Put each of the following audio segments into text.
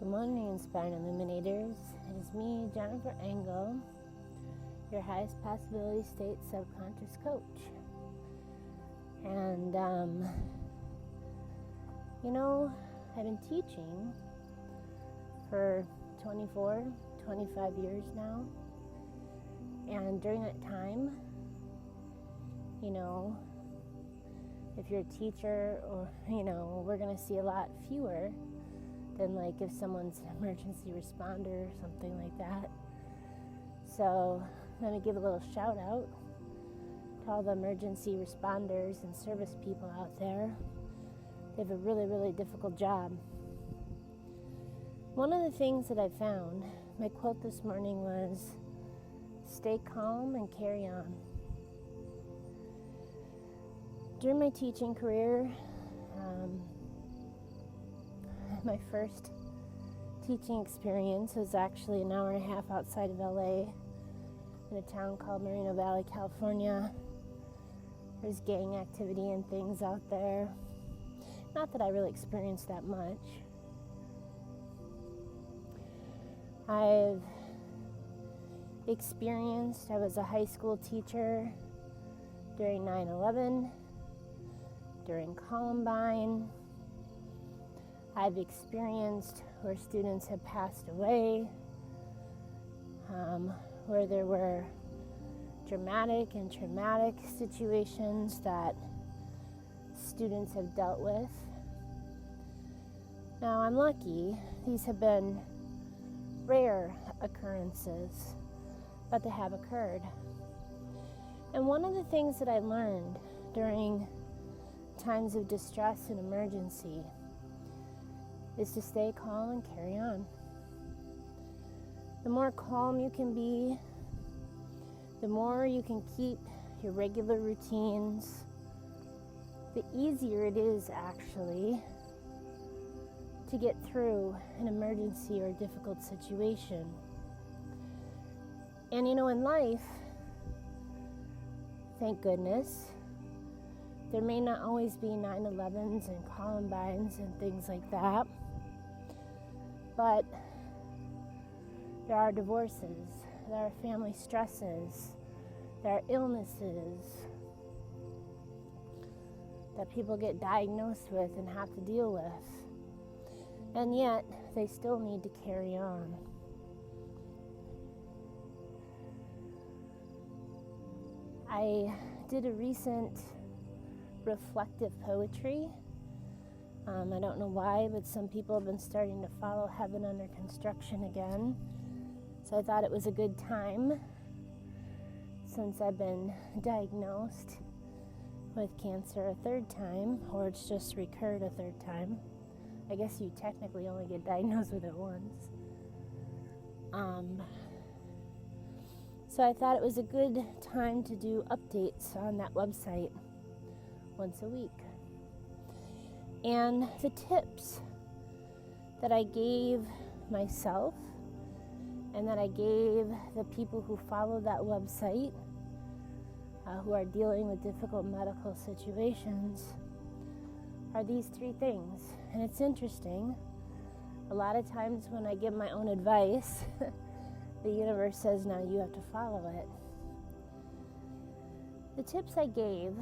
Good morning, Inspired Illuminators. It is me, Jennifer Engel, your highest possibility state subconscious coach. And, I've been teaching for 24, 25 years now. And during that time, if you're a teacher or, we're going to see a lot fewer than like if someone's an emergency responder or something like that. So let me give a little shout out to all the emergency responders and service people out there. They have a really, really difficult job. One of the things that I found, my quote this morning was, stay calm and carry on. During my teaching career, my first teaching experience was actually an hour and a half outside of LA in a town called Moreno Valley, California. There's gang activity and things out there. Not that I really experienced that much. I've experienced, I was a high school teacher during 9/11, during Columbine. I've experienced where students have passed away, where there were dramatic and traumatic situations that students have dealt with. Now, I'm lucky. These have been rare occurrences, but they have occurred. And one of the things that I learned during times of distress and emergency is to stay calm and carry on. The more calm you can be, the more you can keep your regular routines, the easier it is actually to get through an emergency or a difficult situation. And in life, thank goodness, there may not always be 9/11s and Columbines and things like that, but there are divorces, there are family stresses, there are illnesses that people get diagnosed with and have to deal with, and yet they still need to carry on. I did a recent reflective poetry. I don't know why, but some people have been starting to follow Heaven Under Construction again. So I thought it was a good time, since I've been diagnosed with cancer a third time, or it's just recurred a third time. I guess you technically only get diagnosed with it once. So I thought it was a good time to do updates on that website once a week. And the tips that I gave myself and that I gave the people who follow that website, who are dealing with difficult medical situations, are these three things. And it's interesting, a lot of times when I give my own advice, the universe says, now you have to follow it. The tips I gave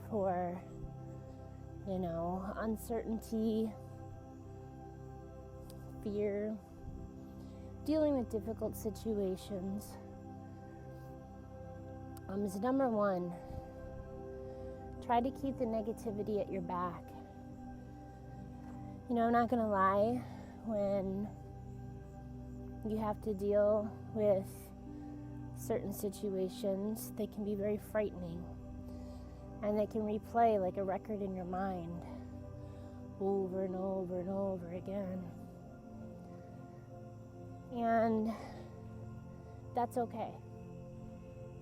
for, uncertainty, fear, dealing with difficult situations, is number one, try to keep the negativity at your back. I'm not going to lie, when you have to deal with certain situations, they can be very frightening. And they can replay like a record in your mind over and over and over again. And that's okay.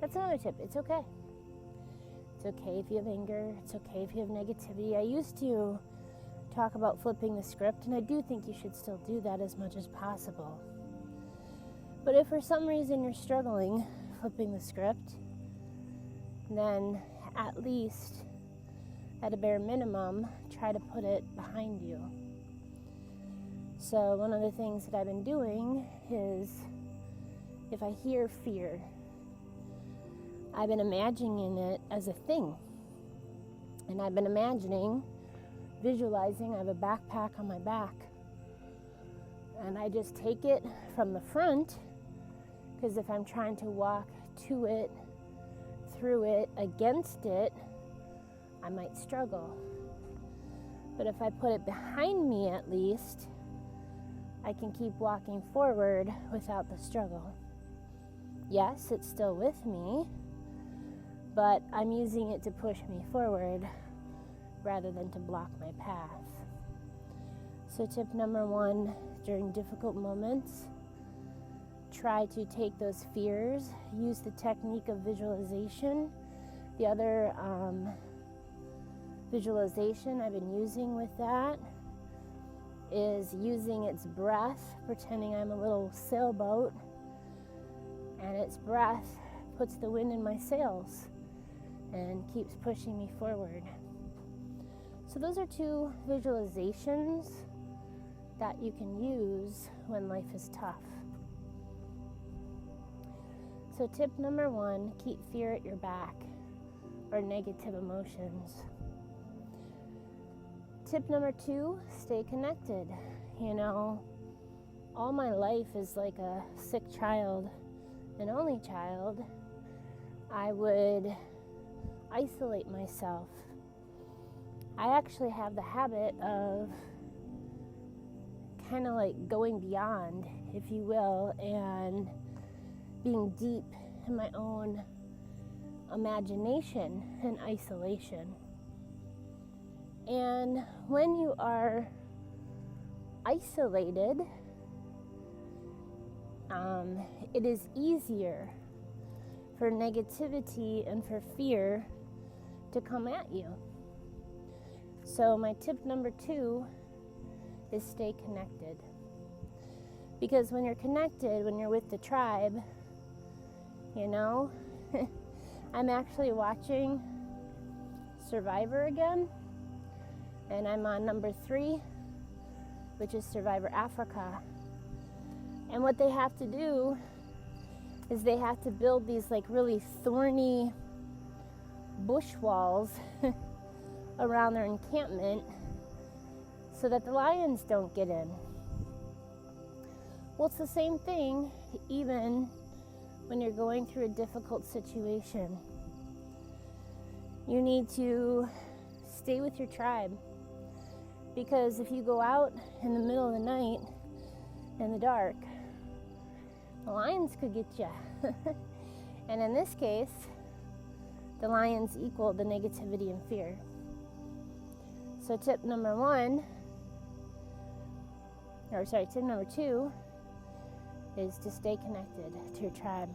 That's another tip. It's okay. It's okay if you have anger. It's okay if you have negativity. I used to talk about flipping the script, and I do think you should still do that as much as possible. But if for some reason you're struggling flipping the script, then at least, at a bare minimum, try to put it behind you. So one of the things that I've been doing is, if I hear fear, I've been imagining it as a thing. And I've been visualizing I have a backpack on my back. And I just take it from the front, because if I'm trying to walk to it, through it, against it, I might struggle. But if I put it behind me at least, I can keep walking forward without the struggle. Yes, it's still with me, but I'm using it to push me forward rather than to block my path. So tip number 1, during difficult moments, try to take those fears, use the technique of visualization. The other visualization I've been using with that is using its breath, pretending I'm a little sailboat, and its breath puts the wind in my sails and keeps pushing me forward. So those are 2 visualizations that you can use when life is tough. So tip number 1, keep fear at your back, or negative emotions. Tip number 2, stay connected. All my life is like a sick child, an only child. I would isolate myself. I actually have the habit of kind of like going beyond, if you will, and being deep in my own imagination and isolation. And when you are isolated, it is easier for negativity and for fear to come at you. So my tip number 2 is stay connected. Because when you're connected, when you're with the tribe, I'm actually watching Survivor again, and I'm on number 3, which is Survivor Africa. And what they have to do is they have to build these like really thorny bush walls around their encampment so that the lions don't get in. Well, it's the same thing even when you're going through a difficult situation. You need to stay with your tribe, because if you go out in the middle of the night in the dark, the lions could get you. And in this case, the lions equal the negativity and fear. So tip number 2 is to stay connected to your tribe.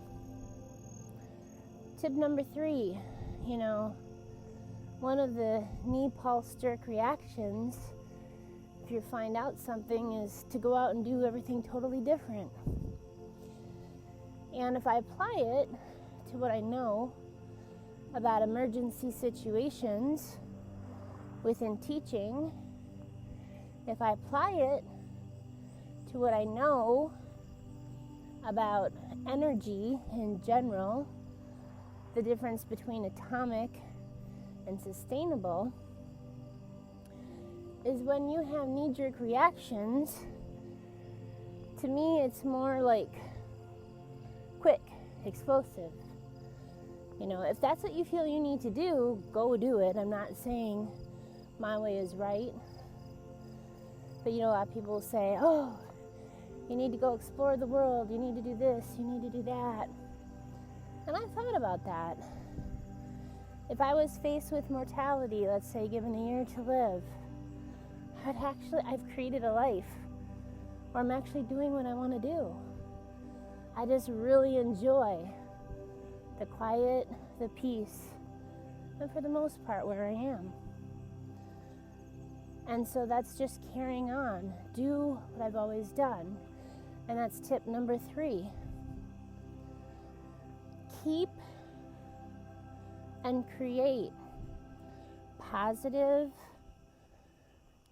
Tip number 3, one of the knee pulse jerk reactions, if you find out something, is to go out and do everything totally different. And if I apply it to what I know about emergency situations within teaching, if I apply it to what I know about energy in general, the difference between atomic and sustainable, is when you have knee-jerk reactions, to me it's more like quick, explosive. If that's what you feel you need to do, go do it. I'm not saying my way is right. But a lot of people say, oh, you need to go explore the world, you need to do this, you need to do that. And I thought about that. If I was faced with mortality, let's say given a year to live, I've created a life where I'm actually doing what I want to do. I just really enjoy the quiet, the peace, and for the most part where I am. And so that's just carrying on. Do what I've always done. And that's tip number 3. Keep and create positive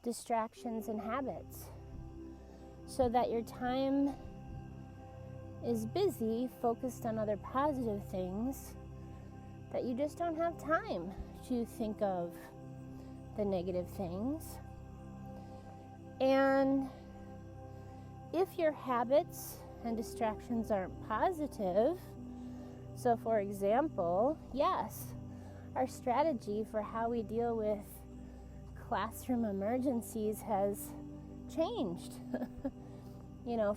distractions and habits. so that your time is busy, focused on other positive things, that you just don't have time to think of the negative things. And if your habits and distractions aren't positive, so for example, yes, our strategy for how we deal with classroom emergencies has changed,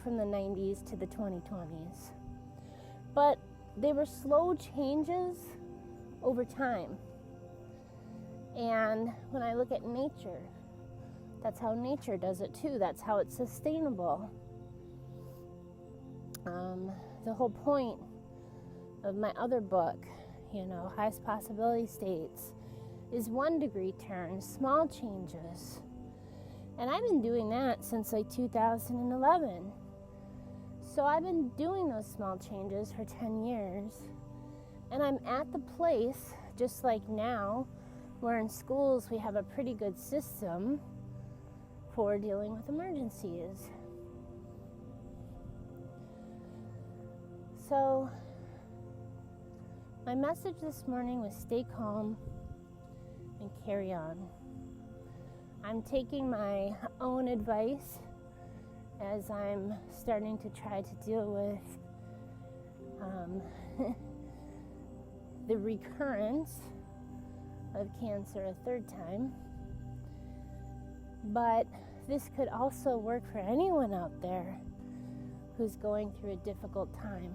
from the 90s to the 2020s. But they were slow changes over time. And when I look at nature, that's how nature does it too. That's how it's sustainable. The whole point of my other book, Highest Possibility States, is 1 degree turns, small changes. And I've been doing that since 2011. So I've been doing those small changes for 10 years. And I'm at the place, just like now, where in schools we have a pretty good system for dealing with emergencies. So my message this morning was stay calm and carry on. I'm taking my own advice as I'm starting to try to deal with the recurrence of cancer a 3rd time. But this could also work for anyone out there who's going through a difficult time,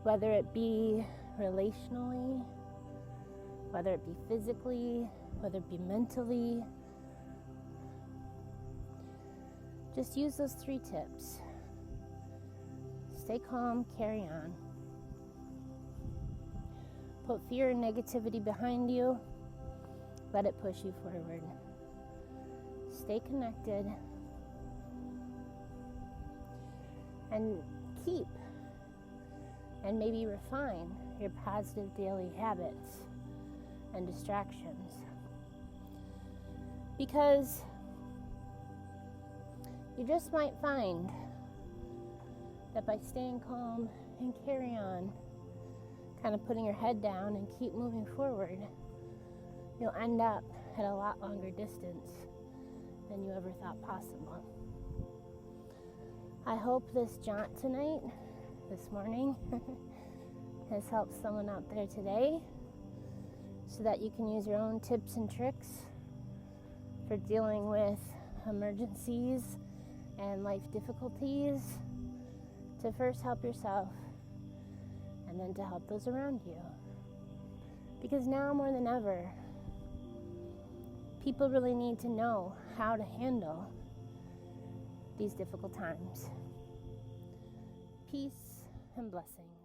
whether it be relationally, whether it be physically, whether it be mentally. Just use those 3 tips. Stay calm, carry on. Put fear and negativity behind you. Let it push you forward. Stay connected. And keep and maybe refine your positive daily habits and distractions. Because you just might find that by staying calm and carry on, kind of putting your head down and keep moving forward, you'll end up at a lot longer distance than you ever thought possible. I hope this jaunt tonight, this morning, has helped someone out there today, so that you can use your own tips and tricks for dealing with emergencies and life difficulties, to first help yourself and then to help those around you. Because now more than ever, people really need to know how to handle these difficult times. Peace and blessings.